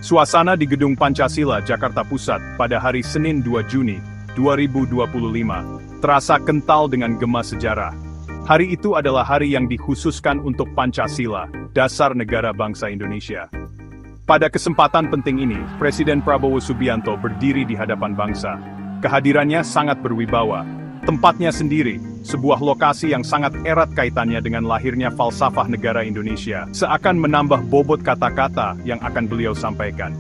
Suasana di Gedung Pancasila, Jakarta Pusat, pada hari Senin 2 Juni 2025, terasa kental dengan gema sejarah. Hari itu adalah hari yang dikhususkan untuk Pancasila, dasar negara bangsa Indonesia. Pada kesempatan penting ini, Presiden Prabowo Subianto berdiri di hadapan bangsa. Kehadirannya sangat berwibawa. Tempatnya sendiri, sebuah lokasi yang sangat erat kaitannya dengan lahirnya falsafah negara Indonesia, seakan menambah bobot kata-kata yang akan beliau sampaikan.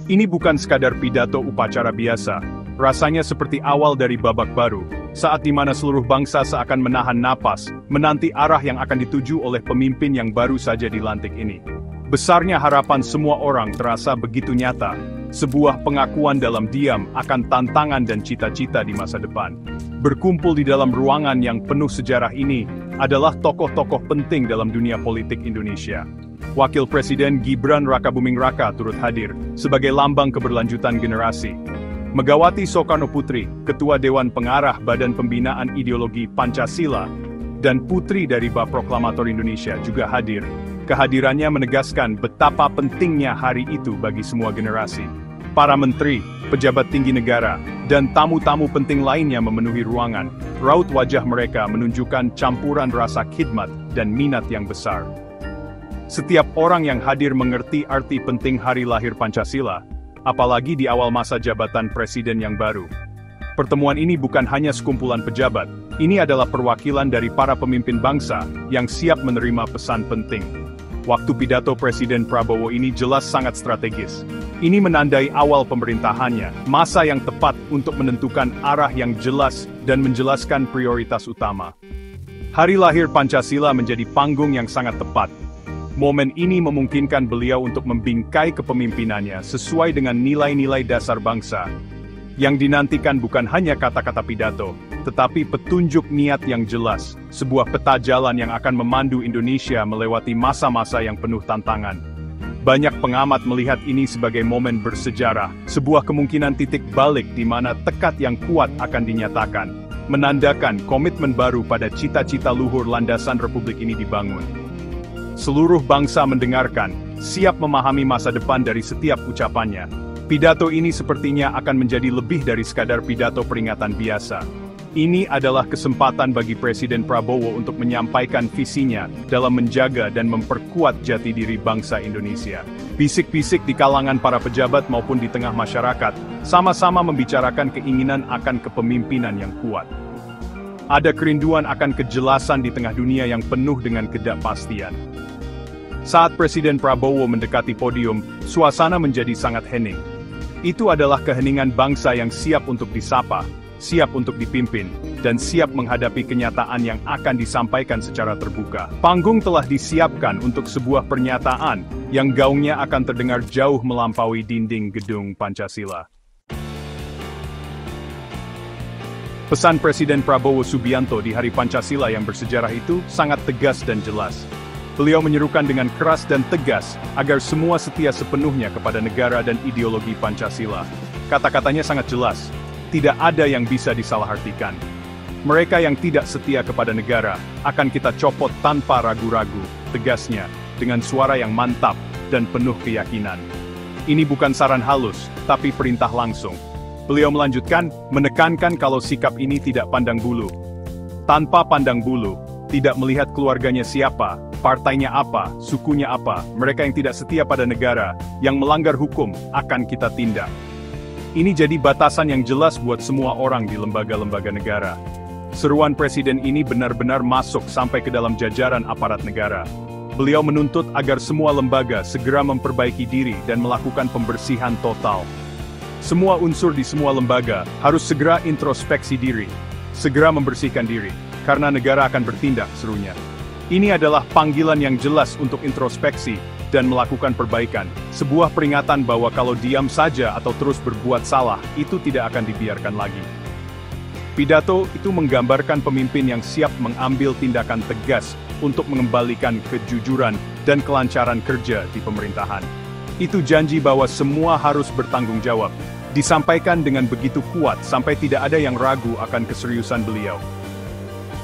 Ini bukan sekadar pidato upacara biasa, rasanya seperti awal dari babak baru, saat di mana seluruh bangsa seakan menahan napas, menanti arah yang akan dituju oleh pemimpin yang baru saja dilantik ini. Besarnya harapan semua orang terasa begitu nyata, sebuah pengakuan dalam diam akan tantangan dan cita-cita di masa depan. Berkumpul di dalam ruangan yang penuh sejarah ini adalah tokoh-tokoh penting dalam dunia politik Indonesia. Wakil Presiden Gibran Rakabuming Raka turut hadir sebagai lambang keberlanjutan generasi. Megawati Soekarnoputri, Ketua Dewan Pengarah Badan Pembinaan Ideologi Pancasila, dan putri dari Proklamator Indonesia juga hadir. Kehadirannya menegaskan betapa pentingnya hari itu bagi semua generasi. Para menteri, pejabat tinggi negara, dan tamu-tamu penting lainnya memenuhi ruangan. Raut wajah mereka menunjukkan campuran rasa khidmat dan minat yang besar. Setiap orang yang hadir mengerti arti penting hari lahir Pancasila, apalagi di awal masa jabatan presiden yang baru. Pertemuan ini bukan hanya sekumpulan pejabat, ini adalah perwakilan dari para pemimpin bangsa yang siap menerima pesan penting. Waktu pidato Presiden Prabowo ini jelas sangat strategis. Ini menandai awal pemerintahannya, masa yang tepat untuk menentukan arah yang jelas dan menjelaskan prioritas utama. Hari lahir Pancasila menjadi panggung yang sangat tepat. Momen ini memungkinkan beliau untuk membingkai kepemimpinannya sesuai dengan nilai-nilai dasar bangsa. Yang dinantikan bukan hanya kata-kata pidato, tetapi petunjuk niat yang jelas, sebuah peta jalan yang akan memandu Indonesia melewati masa-masa yang penuh tantangan. Banyak pengamat melihat ini sebagai momen bersejarah, sebuah kemungkinan titik balik di mana tekad yang kuat akan dinyatakan, menandakan komitmen baru pada cita-cita luhur landasan Republik ini dibangun. Seluruh bangsa mendengarkan, siap memahami masa depan dari setiap ucapannya. Pidato ini sepertinya akan menjadi lebih dari sekadar pidato peringatan biasa. Ini adalah kesempatan bagi Presiden Prabowo untuk menyampaikan visinya dalam menjaga dan memperkuat jati diri bangsa Indonesia. Bisik-bisik di kalangan para pejabat maupun di tengah masyarakat, sama-sama membicarakan keinginan akan kepemimpinan yang kuat. Ada kerinduan akan kejelasan di tengah dunia yang penuh dengan ketidakpastian. Saat Presiden Prabowo mendekati podium, suasana menjadi sangat hening. Itu adalah keheningan bangsa yang siap untuk disapa, siap untuk dipimpin, dan siap menghadapi kenyataan yang akan disampaikan secara terbuka. Panggung telah disiapkan untuk sebuah pernyataan yang gaungnya akan terdengar jauh melampaui dinding Gedung Pancasila. Pesan Presiden Prabowo Subianto di Hari Pancasila yang bersejarah itu sangat tegas dan jelas. Beliau menyerukan dengan keras dan tegas agar semua setia sepenuhnya kepada negara dan ideologi Pancasila. Kata-katanya sangat jelas, tidak ada yang bisa disalahartikan. Mereka yang tidak setia kepada negara akan kita copot tanpa ragu-ragu, tegasnya, dengan suara yang mantap dan penuh keyakinan. Ini bukan saran halus, tapi perintah langsung. Beliau melanjutkan, menekankan kalau sikap ini tidak pandang bulu. Tanpa pandang bulu, tidak melihat keluarganya siapa, partainya apa, sukunya apa, mereka yang tidak setia pada negara, yang melanggar hukum, akan kita tindak. Ini jadi batasan yang jelas buat semua orang di lembaga-lembaga negara. Seruan Presiden ini benar-benar masuk sampai ke dalam jajaran aparat negara. Beliau menuntut agar semua lembaga segera memperbaiki diri dan melakukan pembersihan total. Semua unsur di semua lembaga harus segera introspeksi diri, segera membersihkan diri, karena negara akan bertindak, serunya. Ini adalah panggilan yang jelas untuk introspeksi dan melakukan perbaikan, sebuah peringatan bahwa kalau diam saja atau terus berbuat salah, itu tidak akan dibiarkan lagi. Pidato itu menggambarkan pemimpin yang siap mengambil tindakan tegas untuk mengembalikan kejujuran dan kelancaran kerja di pemerintahan. Itu janji bahwa semua harus bertanggung jawab, disampaikan dengan begitu kuat sampai tidak ada yang ragu akan keseriusan beliau.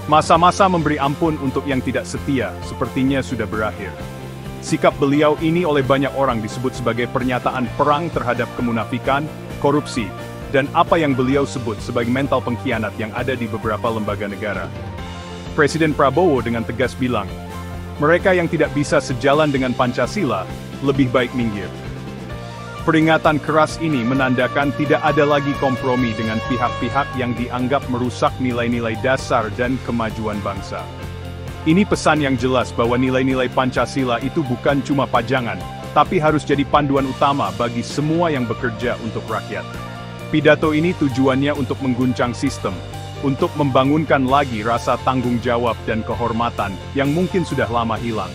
Masa-masa memberi ampun untuk yang tidak setia sepertinya sudah berakhir. Sikap beliau ini oleh banyak orang disebut sebagai pernyataan perang terhadap kemunafikan, korupsi, dan apa yang beliau sebut sebagai mental pengkhianat yang ada di beberapa lembaga negara. Presiden Prabowo dengan tegas bilang, mereka yang tidak bisa sejalan dengan Pancasila, lebih baik minggir. Peringatan keras ini menandakan tidak ada lagi kompromi dengan pihak-pihak yang dianggap merusak nilai-nilai dasar dan kemajuan bangsa. Ini pesan yang jelas bahwa nilai-nilai Pancasila itu bukan cuma pajangan, tapi harus jadi panduan utama bagi semua yang bekerja untuk rakyat. Pidato ini tujuannya untuk mengguncang sistem, untuk membangunkan lagi rasa tanggung jawab dan kehormatan yang mungkin sudah lama hilang.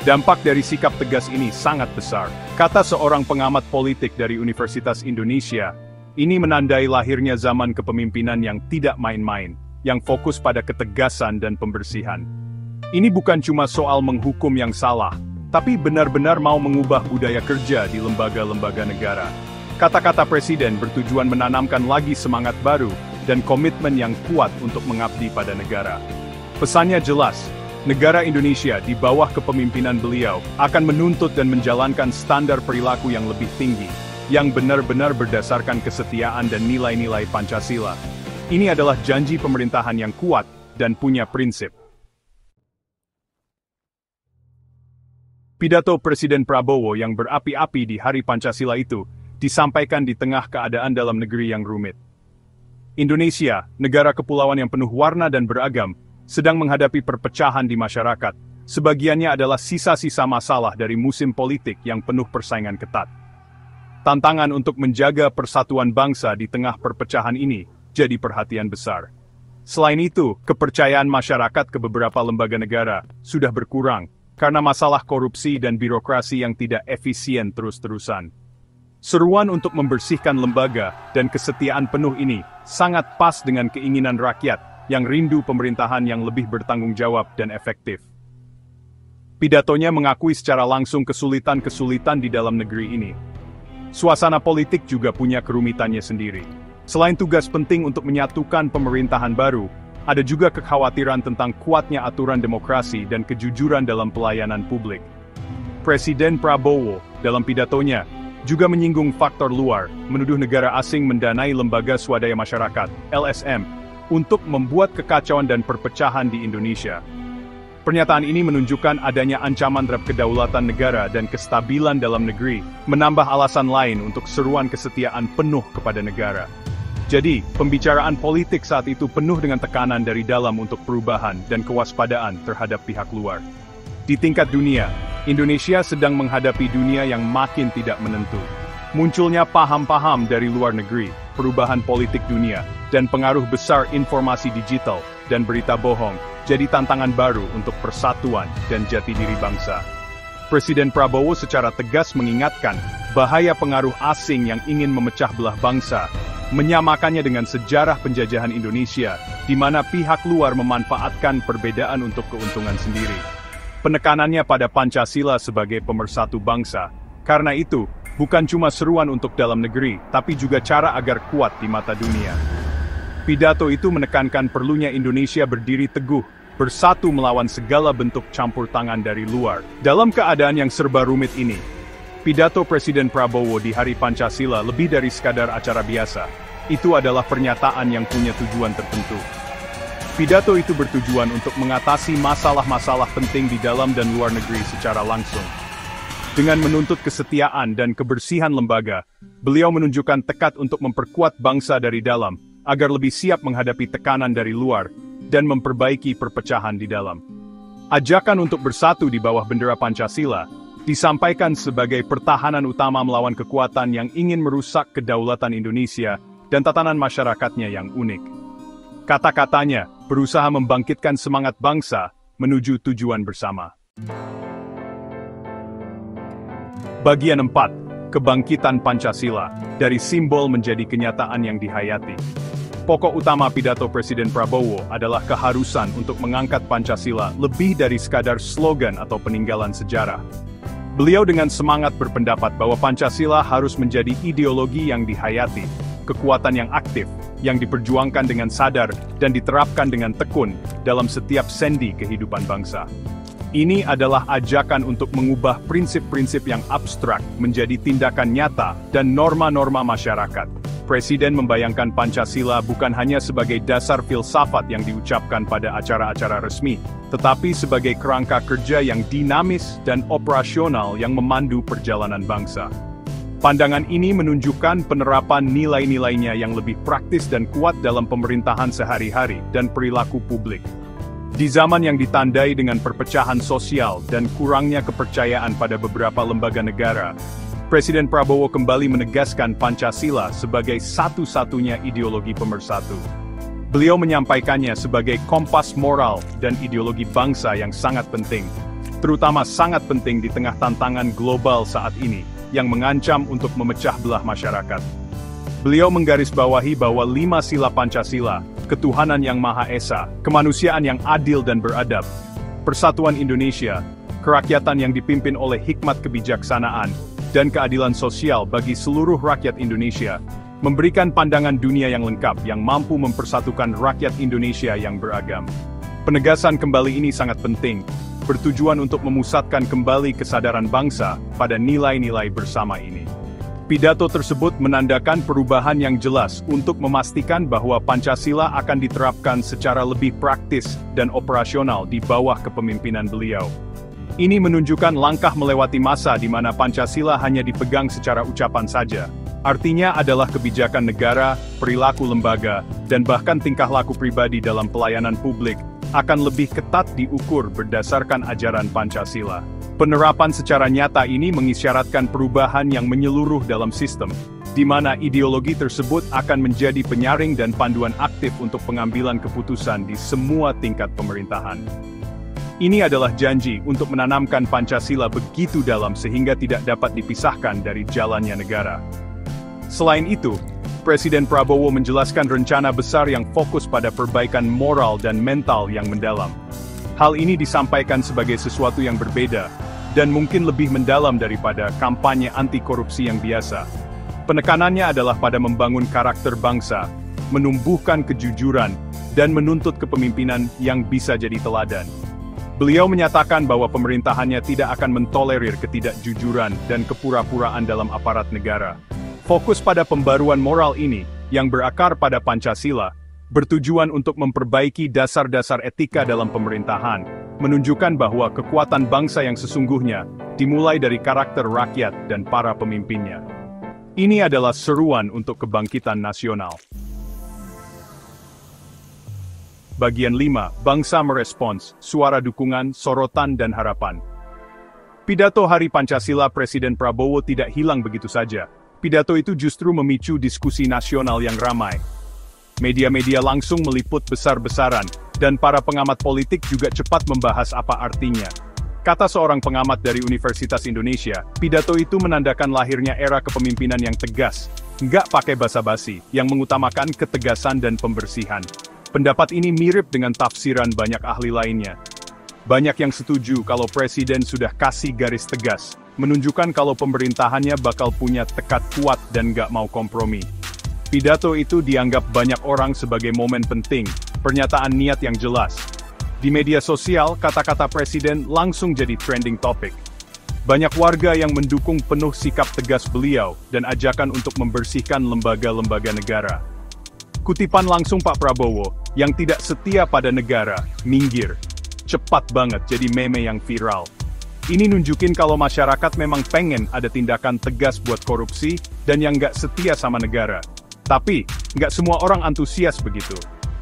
Dampak dari sikap tegas ini sangat besar. Kata seorang pengamat politik dari Universitas Indonesia, ini menandai lahirnya zaman kepemimpinan yang tidak main-main, yang fokus pada ketegasan dan pembersihan. Ini bukan cuma soal menghukum yang salah, tapi benar-benar mau mengubah budaya kerja di lembaga-lembaga negara. Kata-kata Presiden bertujuan menanamkan lagi semangat baru dan komitmen yang kuat untuk mengabdi pada negara. Pesannya jelas, negara Indonesia di bawah kepemimpinan beliau akan menuntut dan menjalankan standar perilaku yang lebih tinggi, yang benar-benar berdasarkan kesetiaan dan nilai-nilai Pancasila. Ini adalah janji pemerintahan yang kuat dan punya prinsip. Pidato Presiden Prabowo yang berapi-api di Hari Pancasila itu disampaikan di tengah keadaan dalam negeri yang rumit. Indonesia, negara kepulauan yang penuh warna dan beragam, sedang menghadapi perpecahan di masyarakat. Sebagiannya adalah sisa-sisa masalah dari musim politik yang penuh persaingan ketat. Tantangan untuk menjaga persatuan bangsa di tengah perpecahan ini jadi perhatian besar. Selain itu, kepercayaan masyarakat ke beberapa lembaga negara sudah berkurang karena masalah korupsi dan birokrasi yang tidak efisien terus-terusan. Seruan untuk membersihkan lembaga dan kesetiaan penuh ini sangat pas dengan keinginan rakyat yang rindu pemerintahan yang lebih bertanggung jawab dan efektif. Pidatonya mengakui secara langsung kesulitan-kesulitan di dalam negeri ini. Suasana politik juga punya kerumitannya sendiri. Selain tugas penting untuk menyatukan pemerintahan baru, ada juga kekhawatiran tentang kuatnya aturan demokrasi dan kejujuran dalam pelayanan publik. Presiden Prabowo, dalam pidatonya, juga menyinggung faktor luar, menuduh negara asing mendanai lembaga swadaya masyarakat, LSM, untuk membuat kekacauan dan perpecahan di Indonesia. Pernyataan ini menunjukkan adanya ancaman terhadap kedaulatan negara dan kestabilan dalam negeri, menambah alasan lain untuk seruan kesetiaan penuh kepada negara. Jadi, pembicaraan politik saat itu penuh dengan tekanan dari dalam untuk perubahan dan kewaspadaan terhadap pihak luar. Di tingkat dunia, Indonesia sedang menghadapi dunia yang makin tidak menentu. Munculnya paham-paham dari luar negeri, perubahan politik dunia, dan pengaruh besar informasi digital dan berita bohong, jadi tantangan baru untuk persatuan dan jati diri bangsa. Presiden Prabowo secara tegas mengingatkan bahaya pengaruh asing yang ingin memecah belah bangsa, menyamakannya dengan sejarah penjajahan Indonesia, di mana pihak luar memanfaatkan perbedaan untuk keuntungan sendiri. Penekanannya pada Pancasila sebagai pemersatu bangsa, karena itu, bukan cuma seruan untuk dalam negeri, tapi juga cara agar kuat di mata dunia. Pidato itu menekankan perlunya Indonesia berdiri teguh, bersatu melawan segala bentuk campur tangan dari luar. Dalam keadaan yang serba rumit ini, pidato Presiden Prabowo di Hari Pancasila lebih dari sekadar acara biasa. Itu adalah pernyataan yang punya tujuan tertentu. Pidato itu bertujuan untuk mengatasi masalah-masalah penting di dalam dan luar negeri secara langsung. Dengan menuntut kesetiaan dan kebersihan lembaga, beliau menunjukkan tekad untuk memperkuat bangsa dari dalam, agar lebih siap menghadapi tekanan dari luar, dan memperbaiki perpecahan di dalam. Ajakan untuk bersatu di bawah bendera Pancasila disampaikan sebagai pertahanan utama melawan kekuatan yang ingin merusak kedaulatan Indonesia dan tatanan masyarakatnya yang unik. Kata-katanya berusaha membangkitkan semangat bangsa menuju tujuan bersama. Bagian 4. Kebangkitan Pancasila, dari simbol menjadi kenyataan yang dihayati. Pokok utama pidato Presiden Prabowo adalah keharusan untuk mengangkat Pancasila lebih dari sekadar slogan atau peninggalan sejarah. Beliau dengan semangat berpendapat bahwa Pancasila harus menjadi ideologi yang dihayati, kekuatan yang aktif, yang diperjuangkan dengan sadar dan diterapkan dengan tekun dalam setiap sendi kehidupan bangsa. Ini adalah ajakan untuk mengubah prinsip-prinsip yang abstrak menjadi tindakan nyata dan norma-norma masyarakat. Presiden membayangkan Pancasila bukan hanya sebagai dasar filsafat yang diucapkan pada acara-acara resmi, tetapi sebagai kerangka kerja yang dinamis dan operasional yang memandu perjalanan bangsa. Pandangan ini menunjukkan penerapan nilai-nilainya yang lebih praktis dan kuat dalam pemerintahan sehari-hari dan perilaku publik. Di zaman yang ditandai dengan perpecahan sosial dan kurangnya kepercayaan pada beberapa lembaga negara, Presiden Prabowo kembali menegaskan Pancasila sebagai satu-satunya ideologi pemersatu. Beliau menyampaikannya sebagai kompas moral dan ideologi bangsa yang sangat penting, terutama sangat penting di tengah tantangan global saat ini, yang mengancam untuk memecah belah masyarakat. Beliau menggarisbawahi bahwa 5 sila Pancasila, ketuhanan yang Maha Esa, kemanusiaan yang adil dan beradab, persatuan Indonesia, kerakyatan yang dipimpin oleh hikmat kebijaksanaan, dan keadilan sosial bagi seluruh rakyat Indonesia, memberikan pandangan dunia yang lengkap yang mampu mempersatukan rakyat Indonesia yang beragam. Penegasan kembali ini sangat penting, bertujuan untuk memusatkan kembali kesadaran bangsa pada nilai-nilai bersama ini. Pidato tersebut menandakan perubahan yang jelas untuk memastikan bahwa Pancasila akan diterapkan secara lebih praktis dan operasional di bawah kepemimpinan beliau. Ini menunjukkan langkah melewati masa di mana Pancasila hanya dipegang secara ucapan saja. Artinya adalah kebijakan negara, perilaku lembaga, dan bahkan tingkah laku pribadi dalam pelayanan publik akan lebih ketat diukur berdasarkan ajaran Pancasila. Penerapan secara nyata ini mengisyaratkan perubahan yang menyeluruh dalam sistem, di mana ideologi tersebut akan menjadi penyaring dan panduan aktif untuk pengambilan keputusan di semua tingkat pemerintahan. Ini adalah janji untuk menanamkan Pancasila begitu dalam sehingga tidak dapat dipisahkan dari jalannya negara. Selain itu, Presiden Prabowo menjelaskan rencana besar yang fokus pada perbaikan moral dan mental yang mendalam. Hal ini disampaikan sebagai sesuatu yang berbeda, dan mungkin lebih mendalam daripada kampanye anti-korupsi yang biasa. Penekanannya adalah pada membangun karakter bangsa, menumbuhkan kejujuran, dan menuntut kepemimpinan yang bisa jadi teladan. Beliau menyatakan bahwa pemerintahannya tidak akan mentolerir ketidakjujuran dan kepura-puraan dalam aparat negara. Fokus pada pembaruan moral ini, yang berakar pada Pancasila, bertujuan untuk memperbaiki dasar-dasar etika dalam pemerintahan, menunjukkan bahwa kekuatan bangsa yang sesungguhnya dimulai dari karakter rakyat dan para pemimpinnya. Ini adalah seruan untuk kebangkitan nasional. Bagian 5, Bangsa Merespons, Suara Dukungan, Sorotan dan Harapan. Pidato Hari Pancasila Presiden Prabowo tidak hilang begitu saja. Pidato itu justru memicu diskusi nasional yang ramai. Media-media langsung meliput besar-besaran, dan para pengamat politik juga cepat membahas apa artinya. Kata seorang pengamat dari Universitas Indonesia, pidato itu menandakan lahirnya era kepemimpinan yang tegas, nggak pakai basa-basi, yang mengutamakan ketegasan dan pembersihan. Pendapat ini mirip dengan tafsiran banyak ahli lainnya. Banyak yang setuju kalau Presiden sudah kasih garis tegas, menunjukkan kalau pemerintahannya bakal punya tekad kuat dan nggak mau kompromi. Pidato itu dianggap banyak orang sebagai momen penting, pernyataan niat yang jelas. Di media sosial, kata-kata Presiden langsung jadi trending topic. Banyak warga yang mendukung penuh sikap tegas beliau dan ajakan untuk membersihkan lembaga-lembaga negara. Kutipan langsung Pak Prabowo, yang tidak setia pada negara, minggir. Cepat banget jadi meme yang viral. Ini nunjukin kalau masyarakat memang pengen ada tindakan tegas buat korupsi dan yang nggak setia sama negara. Tapi, nggak semua orang antusias begitu.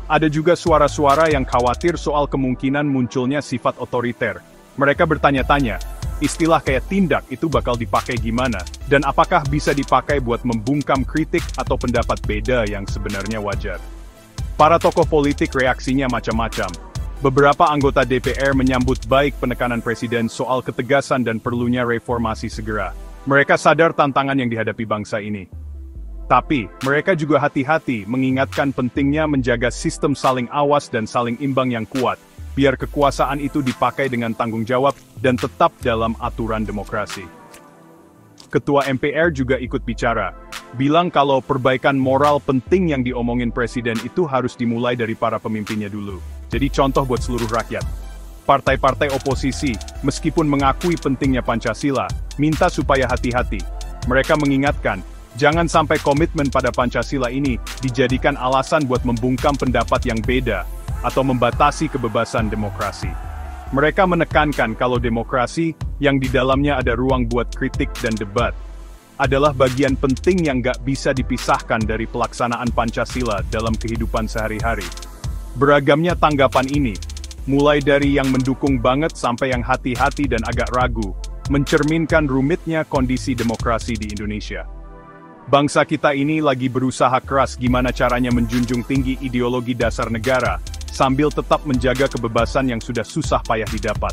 Ada juga suara-suara yang khawatir soal kemungkinan munculnya sifat otoriter. Mereka bertanya-tanya, istilah kayak tindak itu bakal dipakai gimana, dan apakah bisa dipakai buat membungkam kritik atau pendapat beda yang sebenarnya wajar. Para tokoh politik reaksinya macam-macam. Beberapa anggota DPR menyambut baik penekanan Presiden soal ketegasan dan perlunya reformasi segera. Mereka sadar tantangan yang dihadapi bangsa ini. Tapi, mereka juga hati-hati mengingatkan pentingnya menjaga sistem saling awas dan saling imbang yang kuat, biar kekuasaan itu dipakai dengan tanggung jawab dan tetap dalam aturan demokrasi. Ketua MPR juga ikut bicara, bilang kalau perbaikan moral penting yang diomongin Presiden itu harus dimulai dari para pemimpinnya dulu. Jadi contoh buat seluruh rakyat. Partai-partai oposisi, meskipun mengakui pentingnya Pancasila, minta supaya hati-hati. Mereka mengingatkan, jangan sampai komitmen pada Pancasila ini dijadikan alasan buat membungkam pendapat yang beda, atau membatasi kebebasan demokrasi. Mereka menekankan kalau demokrasi, yang di dalamnya ada ruang buat kritik dan debat, adalah bagian penting yang gak bisa dipisahkan dari pelaksanaan Pancasila dalam kehidupan sehari-hari. Beragamnya tanggapan ini, mulai dari yang mendukung banget sampai yang hati-hati dan agak ragu, mencerminkan rumitnya kondisi demokrasi di Indonesia. Bangsa kita ini lagi berusaha keras gimana caranya menjunjung tinggi ideologi dasar negara, sambil tetap menjaga kebebasan yang sudah susah payah didapat.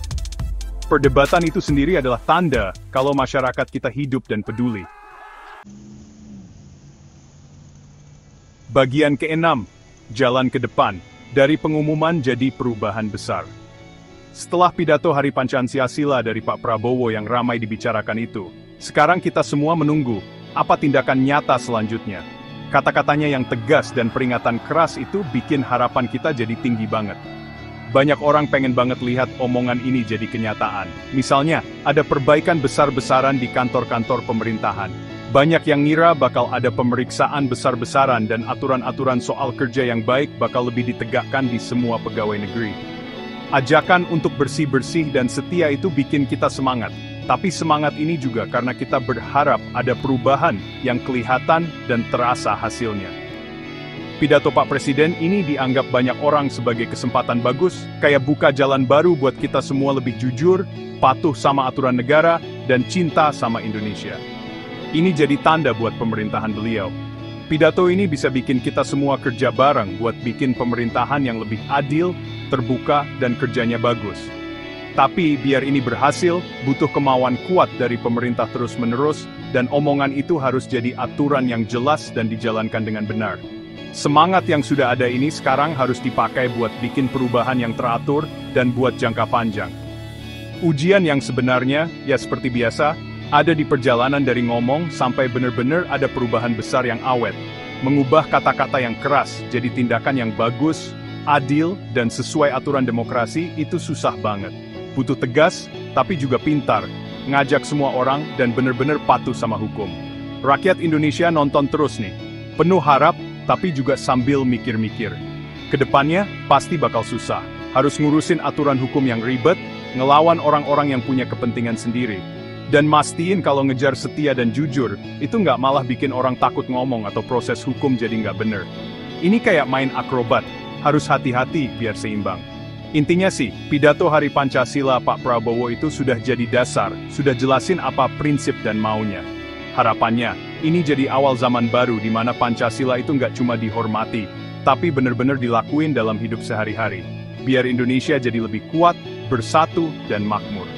Perdebatan itu sendiri adalah tanda kalau masyarakat kita hidup dan peduli. Bagian ke-6, jalan ke depan, dari pengumuman jadi perubahan besar. Setelah pidato Hari Pancasila dari Pak Prabowo yang ramai dibicarakan itu, sekarang kita semua menunggu, apa tindakan nyata selanjutnya. Kata-katanya yang tegas dan peringatan keras itu bikin harapan kita jadi tinggi banget. Banyak orang pengen banget lihat omongan ini jadi kenyataan. Misalnya, ada perbaikan besar-besaran di kantor-kantor pemerintahan. Banyak yang ngira bakal ada pemeriksaan besar-besaran dan aturan-aturan soal kerja yang baik bakal lebih ditegakkan di semua pegawai negeri. Ajakan untuk bersih-bersih dan setia itu bikin kita semangat. Tapi semangat ini juga karena kita berharap ada perubahan yang kelihatan dan terasa hasilnya. Pidato Pak Presiden ini dianggap banyak orang sebagai kesempatan bagus, kayak buka jalan baru buat kita semua lebih jujur, patuh sama aturan negara, dan cinta sama Indonesia. Ini jadi tanda buat pemerintahan beliau. Pidato ini bisa bikin kita semua kerja bareng buat bikin pemerintahan yang lebih adil, terbuka, dan kerjanya bagus. Tapi biar ini berhasil, butuh kemauan kuat dari pemerintah terus-menerus, dan omongan itu harus jadi aturan yang jelas dan dijalankan dengan benar. Semangat yang sudah ada ini sekarang harus dipakai buat bikin perubahan yang teratur dan buat jangka panjang. Ujian yang sebenarnya, ya seperti biasa, ada di perjalanan dari ngomong sampai benar-benar ada perubahan besar yang awet. Mengubah kata-kata yang keras jadi tindakan yang bagus, adil, dan sesuai aturan demokrasi itu susah banget. Butuh tegas, tapi juga pintar, ngajak semua orang dan benar-benar patuh sama hukum. Rakyat Indonesia nonton terus nih, penuh harap, tapi juga sambil mikir-mikir. Kedepannya, pasti bakal susah. Harus ngurusin aturan hukum yang ribet, ngelawan orang-orang yang punya kepentingan sendiri. Dan mastiin kalau ngejar setia dan jujur, itu nggak malah bikin orang takut ngomong atau proses hukum jadi nggak bener. Ini kayak main akrobat, harus hati-hati biar seimbang. Intinya sih, pidato Hari Pancasila Pak Prabowo itu sudah jadi dasar, sudah jelasin apa prinsip dan maunya. Harapannya, ini jadi awal zaman baru di mana Pancasila itu nggak cuma dihormati, tapi benar-benar dilakuin dalam hidup sehari-hari. Biar Indonesia jadi lebih kuat, bersatu, dan makmur.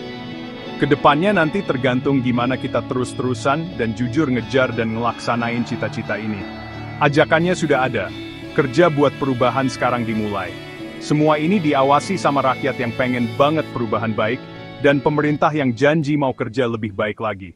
Kedepannya nanti tergantung gimana kita terus-terusan dan jujur ngejar dan ngelaksanain cita-cita ini. Ajakannya sudah ada, kerja buat perubahan sekarang dimulai. Semua ini diawasi sama rakyat yang pengen banget perubahan baik, dan pemerintah yang janji mau kerja lebih baik lagi.